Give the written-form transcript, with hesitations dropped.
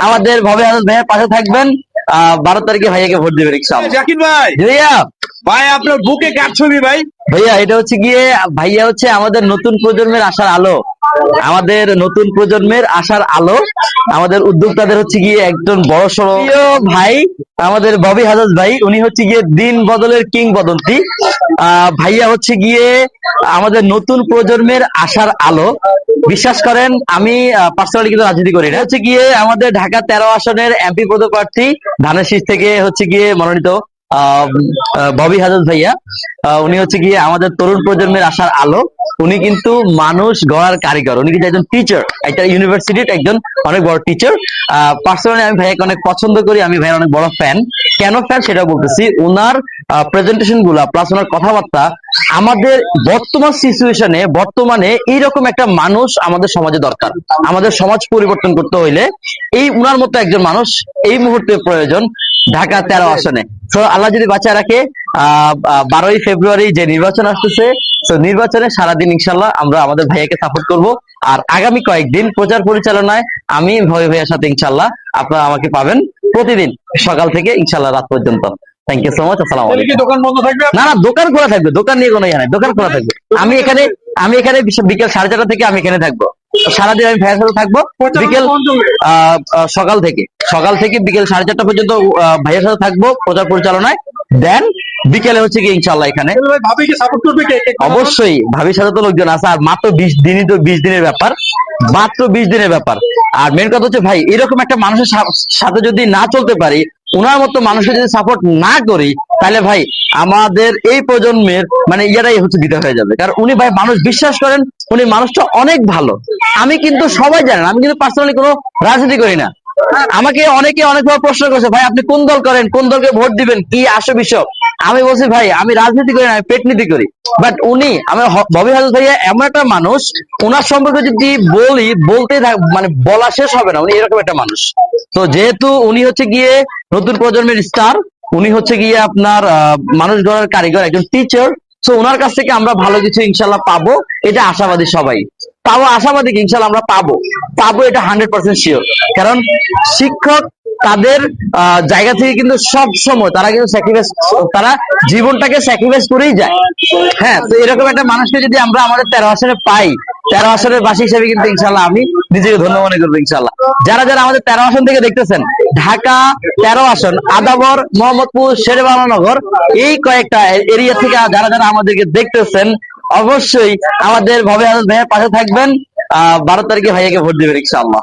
আমাদের ভবে আজাদ ভাইয়ের পাশে থাকবেন। 12 তারিখে ভাইয়াকে ভোট দিবেন ইনশাআল্লাহ। জাকির ভাই, ভাইয়া ভাই আপনার বুকে কার ছবি ভাই? ভাইয়া এটা হচ্ছে গিয়ে ভাইয়া হচ্ছে আমাদের নতুন প্রজন্মের আশার আলো, আমাদের নতুন প্রজন্মের আশার আলো, আমাদের উদ্যোক্তাদের হচ্ছে গিয়ে একজন বড় সড় প্রিয় ভাই আমাদের ববি হাজাজ ভাই। উনি হচ্ছে গিয়ে দিন বদলের কিংবদন্তি। ভাইয়া হচ্ছে গিয়ে আমাদের নতুন প্রজন্মের আশার আলো। বিশ্বাস করেন আমি পার্সোনালি কিন্তু রাজনীতি করি না। হচ্ছে গিয়ে আমাদের ঢাকা 13 আসনের এমপি পদপ্রার্থী ধানের শীষ থেকে হচ্ছে গিয়ে মনোনীত ববি হাজাজ ভাইয়া। উনি হচ্ছে গিয়ে আমাদের তরুণ প্রজন্মের আশার আলো। উনি কিন্তু মানুষ গড়ার কারিগর, উনি কিন্তু একজন টিচার, একটা ইউনিভার্সিটির একজন অনেক বড় টিচার। পার্সোনালি আমি ভাইয়াকে অনেক পছন্দ করি, আমি ভাইয়ের অনেক বড় ফ্যান। কেন ফ্যান সেটা বলতেছি, ওনার প্রেজেন্টেশন গুলা প্লাস ওনার কথাবার্তা আমাদের বর্তমান সিচুয়েশনে বর্তমানে এইরকম একটা মানুষ আমাদের সমাজে দরকার। আমাদের সমাজ পরিবর্তন করতে হইলে এই উনার মতো একজন মানুষ এই মুহূর্তে প্রয়োজন ঢাকা 13 আসনে। তো আল্লাহ যদি বাঁচায় রাখে 12ই ফেব্রুয়ারি যে নির্বাচন আসতেছে, তো নির্বাচনে সারাদিন ইনশাল্লাহ আমরা আমাদের ভাইয়াকে সাপোর্ট করব। আর আগামী কয়েকদিন প্রচার পরিচালনায় আমি ভয় ভাইয়ার সাথে ইনশাল্লাহ আপনারা আমাকে পাবেন প্রতিদিন সকাল থেকে ইনশাল্লাহ রাত পর্যন্ত। Thank you so much. আসসালামু তাহলে কি আলাইকুম। দোকান বন্ধ থাকবে? না না, দোকান খোলা থাকবে, দোকান নিয়ে কোনো ইয়ে নাই, দোকান খোলা থাকবে। আমি এখানে বিকেল 4:30 থেকে আমি এখানে থাকবো। সারাদিন আমি ভাইয়ের সাথে থাকবো। বিকেল সকাল থেকে বিকেল 4:30 পর্যন্ত ভাইয়ের সাথে থাকবো প্রচার পরিচালনায়। দেন বিকেলে হচ্ছে কি ইনশাল্লাহ এখানে তাহলে ভাই ভাবিকে সাপোর্ট করবে কে? অবশ্যই ভাবির সাথে তো লোকজন আছে। আর মাত্র 20 দিনই তো, 20 দিনের ব্যাপার, মাত্র 20 দিনের ব্যাপার। আর মেন কথা হচ্ছে ভাই, এরকম একটা মানুষের সাথে যদি না চলতে পারি, ওনার মতো মানুষের যদি সাপোর্ট না করি, তাহলে ভাই আমাদের এই প্রজন্মের মানে ইয়ারাই হচ্ছে দিতে হয়ে যাবে। কারণ উনি ভাই মানুষ, বিশ্বাস করেন উনি মানুষটা অনেক ভালো। আমি কিন্তু সবাই জানেন আমি কিন্তু পার্সোনালি কোনো রাজনীতি করি না। আমাকে অনেকে অনেকভাবে প্রশ্ন করছে, ভাই আপনি কোন দল করেন, কোন দলকে ভোট দিবেন, কি আসে বিষয়। আমি বলছি ভাই আমি রাজনীতি করি না, আমি পেটনীতি করি। বাট উনি আমার ববি হাজাজ ভাইয়া এমন একটা মানুষ, ওনার সম্পর্কে যদি বলি বলতে মানে বলা শেষ হবে না। উনি এরকম একটা মানুষ। তো যেহেতু উনি হচ্ছে গিয়ে নতুন প্রজন্মের স্টার, উনি হচ্ছে গিয়ে আপনার মানুষ গড়ার কারিগর, একজন টিচার। তো ওনার কাছ থেকে আমরা ভালো কিছু ইনশাল্লাহ পাবো, এটা আশাবাদী সবাই। পাবো আশাবাদী কি ইনশাল্লাহ আমরা পাবো এটা 100% শিওর। কারণ শিক্ষক তাদের জায়গা থেকে কিন্তু সব সময় তারা কিন্তু স্যাক্রিফাইস, তারা জীবনটাকে স্যাক্রিফাইস করেই যায়। হ্যাঁ, তো এরকম একটা মানুষকে যদি আমরা আমাদের 13 আসনে পাই, 13 আসনের বাসী হিসেবে কিন্তু ইনশাল্লাহ আমি নিজেকে ধন্য মনে করবো ইনশাল্লাহ। যারা যারা আমাদের 13 আসন থেকে দেখতেছেন, ঢাকা 13 আসন, আদাবর, মোহাম্মদপুর, শেরেবাংলানগর, এই কয়েকটা এরিয়া থেকে যারা যারা আমাদেরকে দেখতেছেন, অবশ্যই আমাদের ভবে আজাদ ভাইয়ের পাশে থাকবেন। 12 তারিখে ভাইয়াকে ভোট দিবেন ইনশাআল্লাহ।